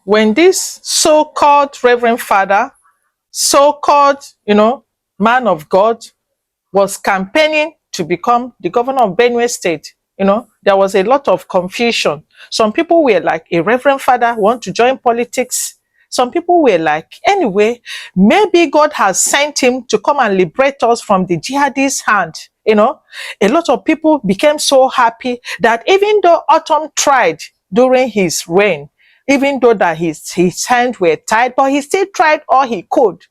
When this so-called Reverend Father, so-called, man of God, was campaigning to become the governor of Benue State, there was a lot of confusion. Some people were like, a Reverend Father want to join politics. Some people were like, anyway, maybe God has sent him to come and liberate us from the jihadist hand. A lot of people became so happy that even though Autumn tried during his reign, even though that his hands were tied, but he still tried all he could.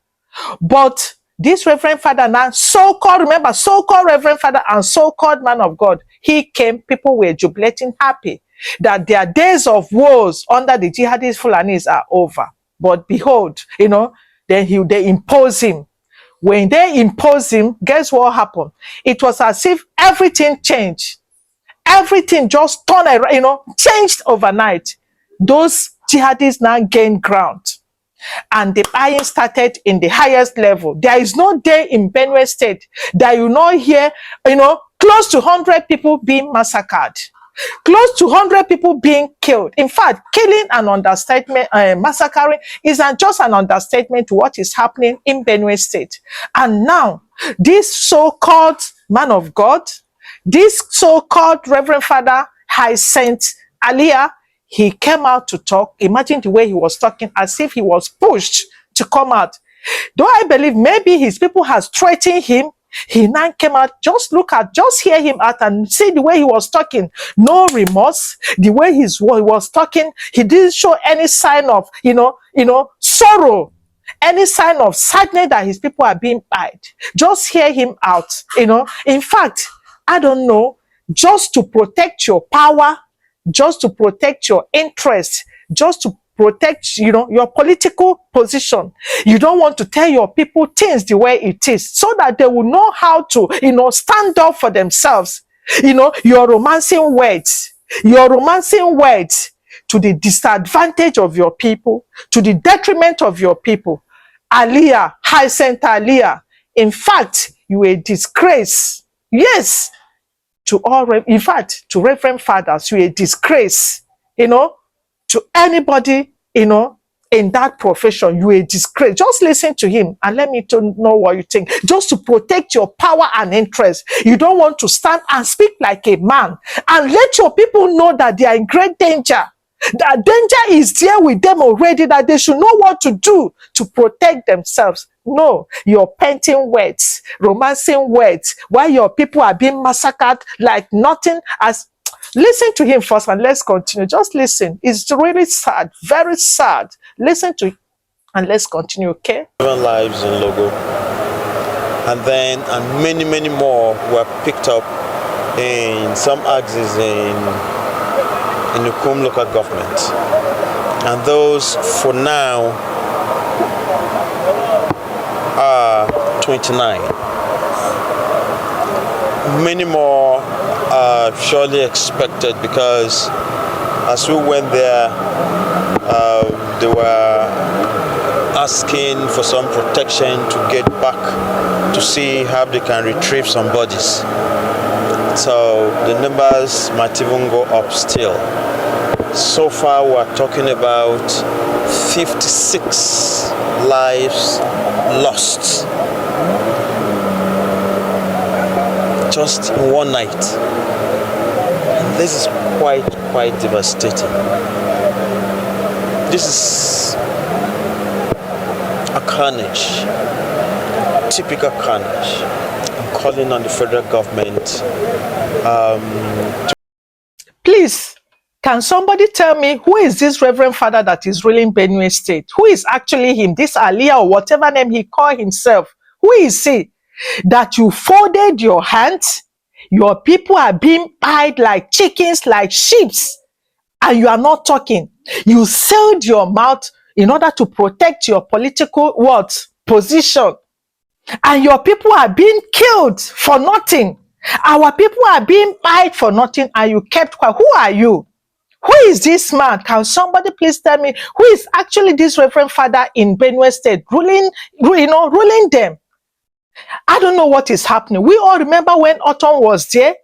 But this Reverend Father now, so-called, remember, so-called Reverend Father and so-called man of God, he came, people were jubilating, happy that their days of woes under the jihadist Fulanis are over. But behold, then they impose him. When they impose him, guess what happened? It was as if everything changed. Everything just turned around, changed overnight. Those jihadists now gained ground and the buying started in the highest level. There is no day in Benue State that you not hear, close to 100 people being massacred, close to 100 people being killed. In fact, killing an understatement, massacring is just an understatement to what is happening in Benue State. And now, this so-called man of God, this so-called Reverend Father Hyacinth Aliyah, he came out to talk. Imagine the way he was talking, as if he was pushed to come out. Though I believe maybe his people has threatened him, he now came out. Just hear him out and see the way he was talking. No remorse. The way he was talking, he didn't show any sign of, sorrow, any sign of sadness that his people are being bad. Just hear him out. In fact, I don't know, just to protect your power, just to protect your interests, just to protect, your political position. You don't want to tell your people things the way it is, so that they will know how to, stand up for themselves. You're romancing words to the disadvantage of your people, to the detriment of your people. Aliyah, Hyacinth Aliyah, in fact, you are a disgrace. Yes, to all, in fact, to Reverend Fathers, you a disgrace, to anybody, in that profession, you a disgrace. Just listen to him and let me to know what you think. Just to protect your power and interest. You don't want to stand and speak like a man and let your people know that they are in great danger. That danger is there with them already, that they should know what to do to protect themselves. No, you're painting words, romancing words, while your people are being massacred like nothing. As listen to him first and let's continue. Just listen. It's really sad, very sad. Listen to it and let's continue, okay? Lives in Logo. And then, and many more were picked up in some axes in the Kum local government. And those, for now, are 29. Many more are surely expected, because as we went there, they were asking for some protection to get back to see how they can retrieve some bodies. So the numbers might even go up still. So far, we're talking about 56 lives lost just in one night. And this is quite devastating. This is a carnage, typical carnage. I'm calling on the federal government to... Please, can somebody tell me who is this Reverend Father that is ruling Benue State? Who is actually him? This Aliyah or whatever name he called himself. Who is he? That you folded your hands, your people are being eyed like chickens, like sheep, and you are not talking. You sealed your mouth in order to protect your political position. And your people are being killed for nothing. Our people are being eyed for nothing, and you kept quiet. Who are you? Who is this man? Can somebody please tell me who is actually this Reverend Father in Benue State ruling them? I don't know what is happening. We all remember when Autumn was there.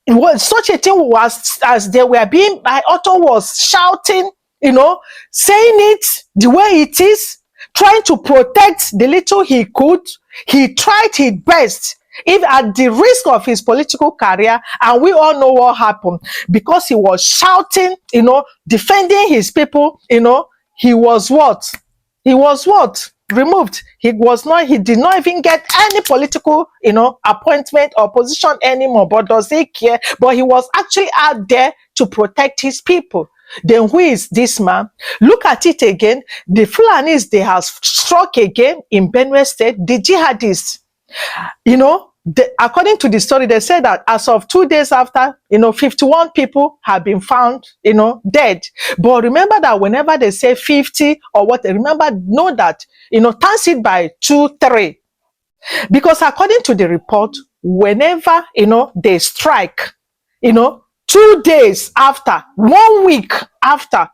It was such a thing was as they were being by Autumn was shouting, saying it the way it is, trying to protect the little he could. He tried his best, if at the risk of his political career, and we all know what happened, because he was shouting, defending his people. He was what? He was what? Removed. He did not even get any political, appointment or position anymore. But does he care? But he was actually out there to protect his people. Then who is this man? Look at it again. The Fulanis, they have struck again in Benue State. The jihadists, according to the story, they said that as of 2 days after, 51 people have been found, dead. But remember that whenever they say 50 or what, know that, times it by 2, 3. Because according to the report, whenever, they strike, 2 days after, 1 week after,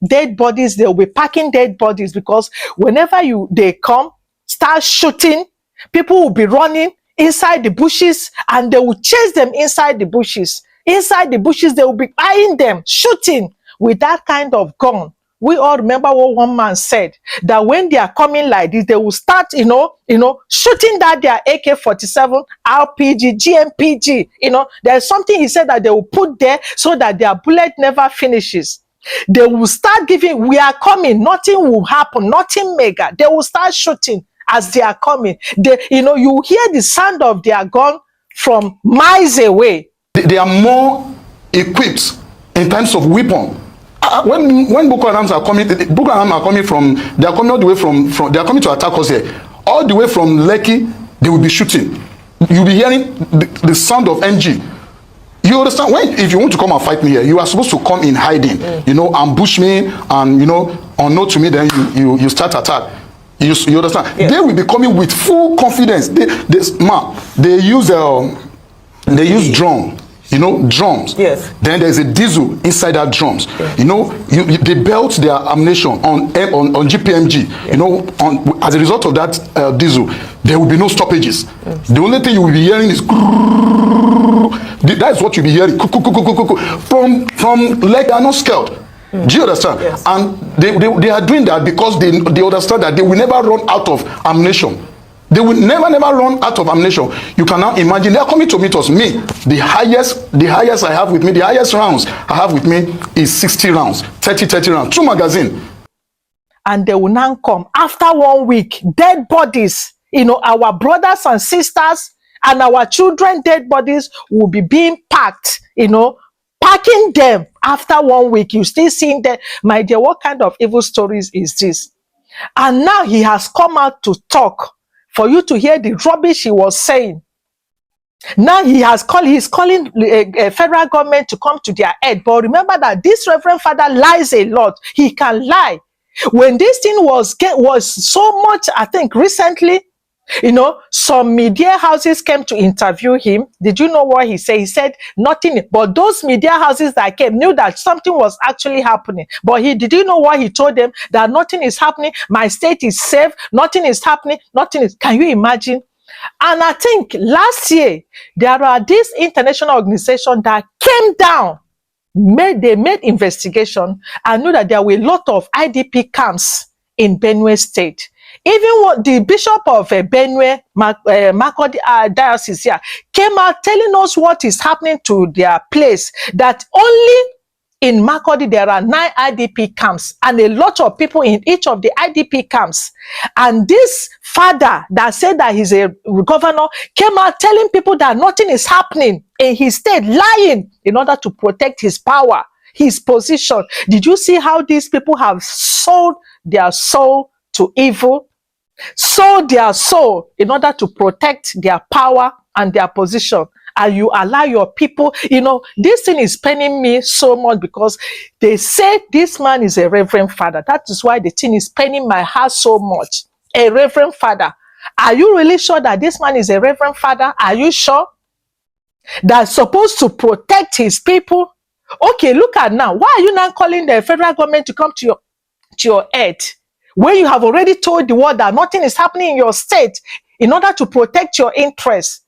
dead bodies, they'll be packing dead bodies, because whenever they come, start shooting, people will be running inside the bushes, and they will chase them inside the bushes. Inside the bushes, they will be eyeing them, shooting with that kind of gun. We all remember what one man said, that when they are coming like this, they will start, shooting that their AK-47, RPG, GMPG. There's something he said that they will put there so that their bullet never finishes. They will start giving, we are coming, nothing will happen, nothing mega. They will start shooting as they are coming. You hear the sound of their gun from miles away. They are more equipped in terms of weapon. When Boko Haram are coming, they are coming all the way from they are coming to attack us here. All the way from Lekki, they will be shooting. You'll be hearing the sound of MG. You understand? If you want to come and fight me here, you are supposed to come in hiding, ambush me, and unknown to me, then you start attack. You understand? Yeah. They will be coming with full confidence. They use drum. Drums. Yes. Then there's a diesel inside that drums. Yes. They belt their ammunition on GPMG. Yes. As a result of that diesel, there will be no stoppages. Yes. The only thing you will be hearing is that's what you'll be hearing from like they are not scared. Do you understand? Yes. And they are doing that because they understand that they will never run out of ammunition. They will never run out of ammunition. You can now imagine they are coming to meet us. Me, the highest I have with me, the highest rounds I have with me is 60 rounds, 30 rounds, 2 magazines. And they will now come after 1 week, dead bodies. Our brothers and sisters and our children, dead bodies will be being packed. Packing them after 1 week. You still seeing them. My dear, what kind of evil stories is this? And now he has come out to talk, for you to hear the rubbish he was saying. Now he's calling a federal government to come to their aid. But remember that this Reverend Father lies a lot. He can lie. When this thing was so much, I think recently, some media houses came to interview him. Did you know what he said? He said nothing. But those media houses that came knew that something was actually happening. But did you know what he told them? That nothing is happening. My state is safe. Nothing is happening. Can you imagine? And I think last year, there are these international organizations that came down. They made investigation and knew that there were a lot of IDP camps in Benue State. Even what the Bishop of Benue, Makurdi Diocese here, came out telling us what is happening to their place, that only in Makurdi there are 9 IDP camps and a lot of people in each of the IDP camps. And this father that said that he's a governor came out telling people that nothing is happening in his state, lying in order to protect his power, his position. Did you see how these people have sold their soul to evil? Sold their soul in order to protect their power and their position. And you allow your people, this thing is paining me so much, because they say this man is a Reverend Father. That is why the thing is paining my heart so much. A Reverend Father. Are you really sure that this man is a Reverend Father? Are you sure? That's supposed to protect his people? Okay, look at now. Why are you now calling the federal government to come to your aid, when you have already told the world that nothing is happening in your state in order to protect your interests?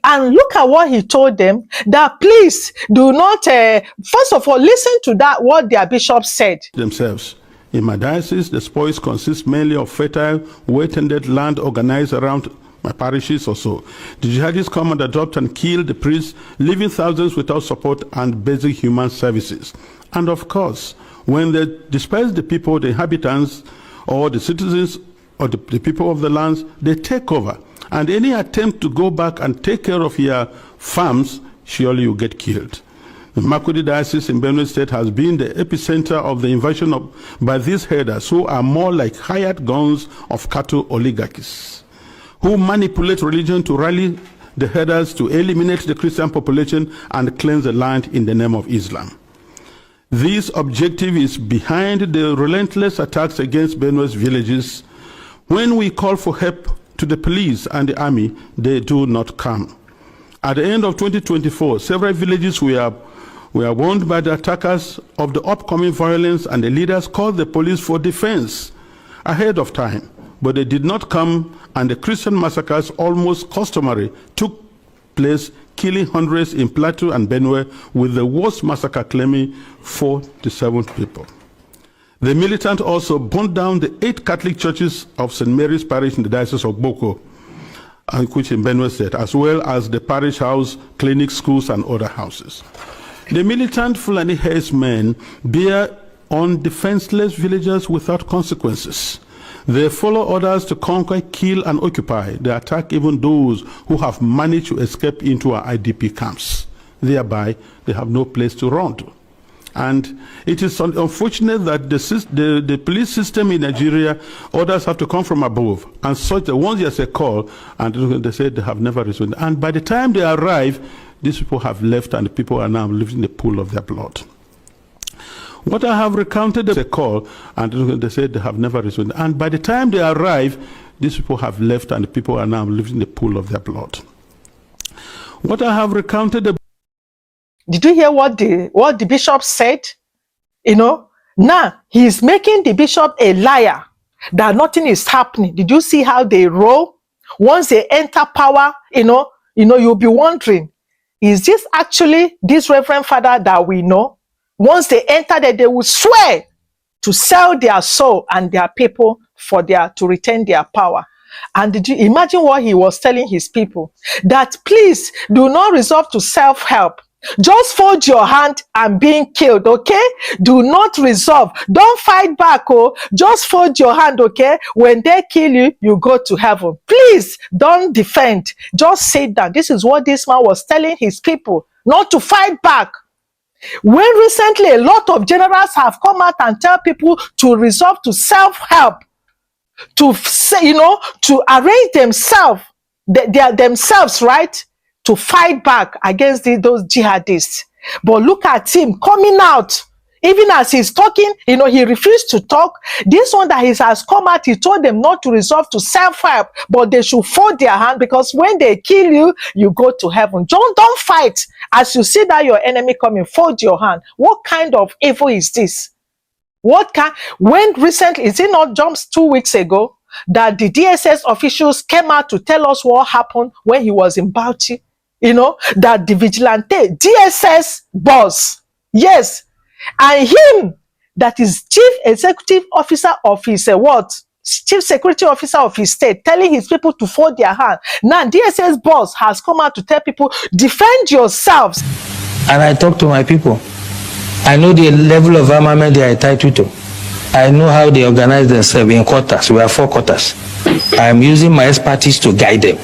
And look at what he told them, that please do not, first of all, listen to that, what their bishop said. Themselves. In my diocese, the spoils consist mainly of fertile, well-tended land organized around my parishes or so. The jihadis come and adopt and kill the priests, leaving thousands without support and basic human services. And of course, when they disperse the people, the inhabitants, or the citizens, or the people of the lands, they take over. And any attempt to go back and take care of your farms, surely you get killed. The Makurdi Diocese in Benue State has been the epicenter of the invasion by these herders, who are more like hired guns of cattle oligarchies, who manipulate religion to rally the herders to eliminate the Christian population and cleanse the land in the name of Islam. This objective is behind the relentless attacks against Benue's villages. When we call for help to the police and the army, they do not come. At the end of 2024, several villages were warned by the attackers of the upcoming violence, and the leaders called the police for defense ahead of time. But they did not come, and the Christian massacres, almost customary, took place, killing hundreds in Plateau and Benue, with the worst massacre claiming 47 people. The militant also burned down the 8 Catholic churches of St. Mary's Parish in the Diocese of Boko, which in Benue State, as well as the parish house, clinics, schools, and other houses. The militant Fulani herdsmen bear on defenseless villagers without consequences. They follow orders to conquer, kill, and occupy. They attack even those who have managed to escape into our IDP camps. Thereby, they have no place to run to. And it is unfortunate that the police system in Nigeria, orders have to come from above. And such that once there's a call, and they say they have never responded. And by the time they arrive, these people have left, and the people are now living in the pool of their blood. What I have recounted a call, and they said they have never responded. And by the time they arrive, these people have left, and the people are now living in the pool of their blood. What I have recounted. Did you hear what the bishop said? You know, now he's making the bishop a liar, that nothing is happening. Did you see how they roll? Once they enter power, you'll be wondering, is this actually this Reverend Father that we know? Once they enter there, they will swear to sell their soul and their people to retain their power. And did you imagine what he was telling his people? That please do not resort to self-help. Just fold your hand and being killed, okay? Do not resolve. Don't fight back, oh. Just fold your hand, okay? When they kill you, you go to heaven. Please don't defend. Just sit down. This is what this man was telling his people, not to fight back. When recently a lot of generals have come out and tell people to resolve to self-help, to say, to arrange themselves, themselves, right? To fight back against those jihadists. But look at him coming out. Even as he's talking, he refused to talk. This one that he has come out, he told them not to resort to self-help, but they should fold their hand, because when they kill you, you go to heaven. Don't fight. As you see that your enemy coming, fold your hand. What kind of evil is this? When recently, is it not just 2 weeks ago, that the DSS officials came out to tell us what happened when he was in Bauchi? That the vigilante DSS boss, yes, and him, that is chief executive officer of his chief security officer of his state, telling his people to fold their hand. Now DSS boss has come out to tell people, defend yourselves. And I talk to my people. I know the level of armament they are entitled to. I know how they organize themselves in quarters. We have 4 quarters. I am using my expertise to guide them.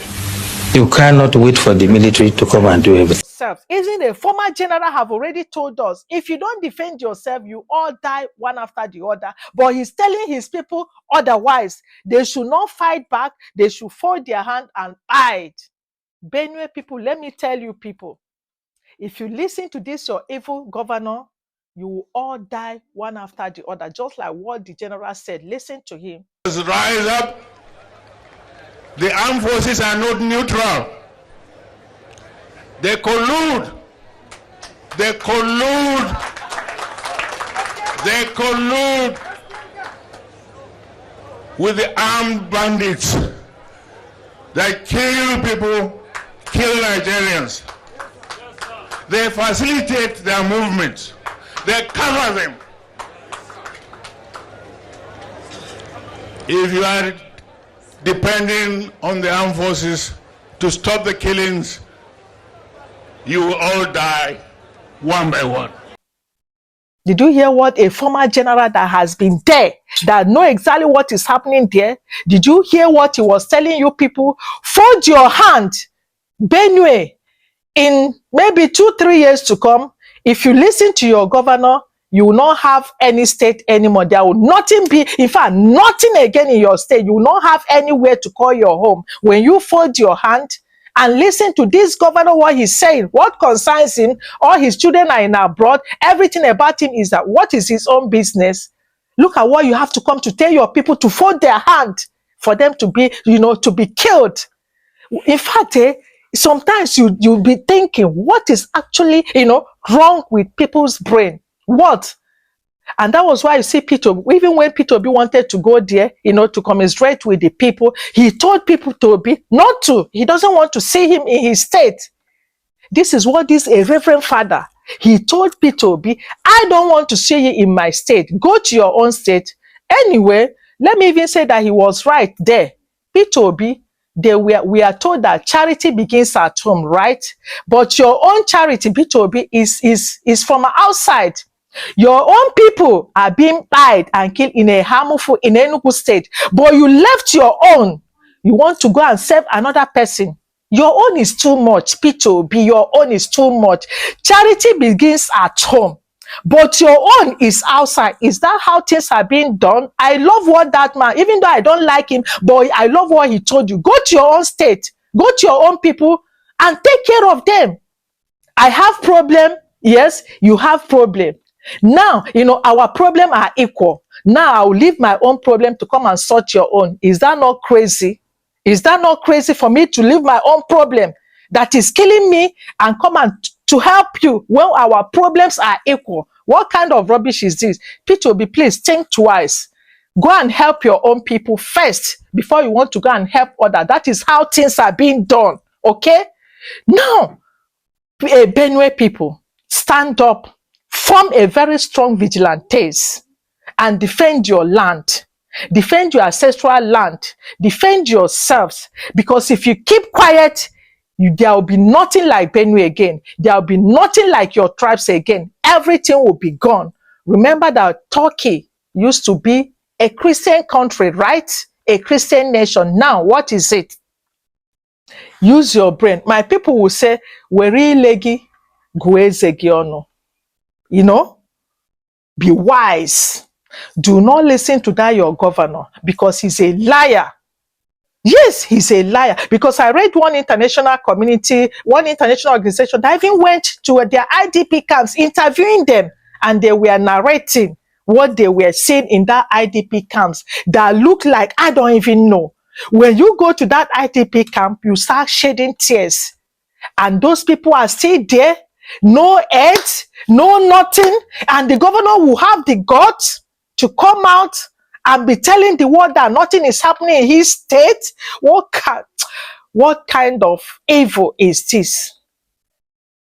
You cannot wait for the military to come and do everything. Isn't a former general have already told us, if you don't defend yourself, you all die one after the other. But he's telling his people otherwise. They should not fight back. They should fold their hand and hide. Benue people, let me tell you people, if you listen to this, your evil governor, you will all die one after the other. Just like what the general said. Listen to him. Rise up. The armed forces are not neutral. They collude. They collude. They collude with the armed bandits that kill people, kill Nigerians. They facilitate their movements. They cover them. If you are depending on the armed forces to stop the killings, you will all die one by one. Did you hear what a former general that has been there, that know exactly what is happening there? Did you hear what he was telling you people? Fold your hand, Benue, in maybe 2-3 years to come, if you listen to your governor, you will not have any state anymore. There will nothing be, in fact, nothing again in your state. You will not have anywhere to call your home. When you fold your hand and listen to this governor, what he's saying, what concerns him, all his children are in abroad, everything about him is that what is his own business? Look at what you have to come to tell your people to fold their hand for them to be, to be killed. In fact, sometimes you'll be thinking, what is actually, wrong with people's brain? What? And that was why you see Peter, even when Peter B wanted to go there, to commiserate with the people, he told people to be not to. He doesn't want to see him in his state. This is what this a reverend father. He told Peter B, I don't want to see you in my state. Go to your own state. Anyway, let me even say that he was right there. Peter B, we are told that charity begins at home, right? But your own charity, Peter B, is from outside. Your own people are being died and killed in a harmful, in Enugu state, but you left your own. You want to go and serve another person. Your own is too much, Peter B. Your own is too much. Charity begins at home, but your own is outside. Is that how things are being done? I love what that man, even though I don't like him, but I love what he told you. Go to your own state, go to your own people, and take care of them. I have problem. Yes, you have problem. Now, our problem are equal. Now I'll leave my own problem to come and sort your own. Is that not crazy? Is that not crazy for me to leave my own problem that is killing me and come and to help you when our problems are equal? What kind of rubbish is this? Peter B, please think twice. Go and help your own people first before you want to go and help others. That is how things are being done. Okay? Now, Benue people, stand up. Form a very strong vigilantes and defend your land. Defend your ancestral land. Defend yourselves. Because if you keep quiet, there will be nothing like Benue again. There will be nothing like your tribes again. Everything will be gone. Remember that Turkey used to be a Christian country, right? A Christian nation. Now, what is it? Use your brain. My people will say, Weri legi guezegi ono. Be wise. Do not listen to that your governor, because he's a liar. Yes, he's a liar. Because I read one international community, one international organization that even went to their IDP camps, interviewing them, and they were narrating what they were seeing in that IDP camps that look like, I don't even know. When you go to that IDP camp, you start shedding tears. And those people are still there. No aids, no nothing, and the governor will have the guts to come out and be telling the world that nothing is happening in his state. What kind of evil is this?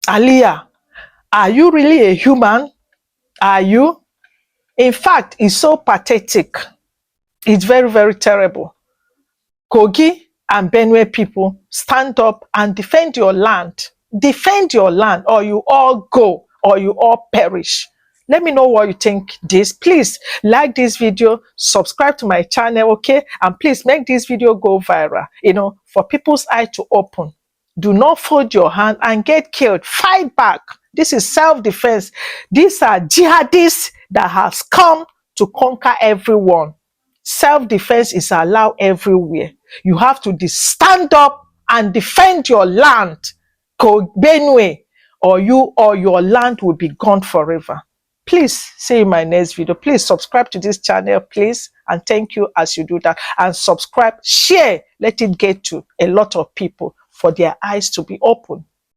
Aliyah, are you really a human? Are you? In fact, it's so pathetic. It's very, very terrible. Kogi and Benue people, stand up and defend your land. Defend your land, or you all go, or you all perish. Let me know what you think this. Please like this video, subscribe to my channel, okay? And please make this video go viral, for people's eye to open. Do not fold your hand and get killed. Fight back. This is self-defense. These are jihadists that has come to conquer everyone. Self-defense is allowed everywhere. You have to stand up and defend your land. Benue, or you or your land will be gone forever. Please see you in my next video. Please subscribe to this channel, please. And thank you as you do that. And subscribe, share, let it get to a lot of people for their eyes to be open.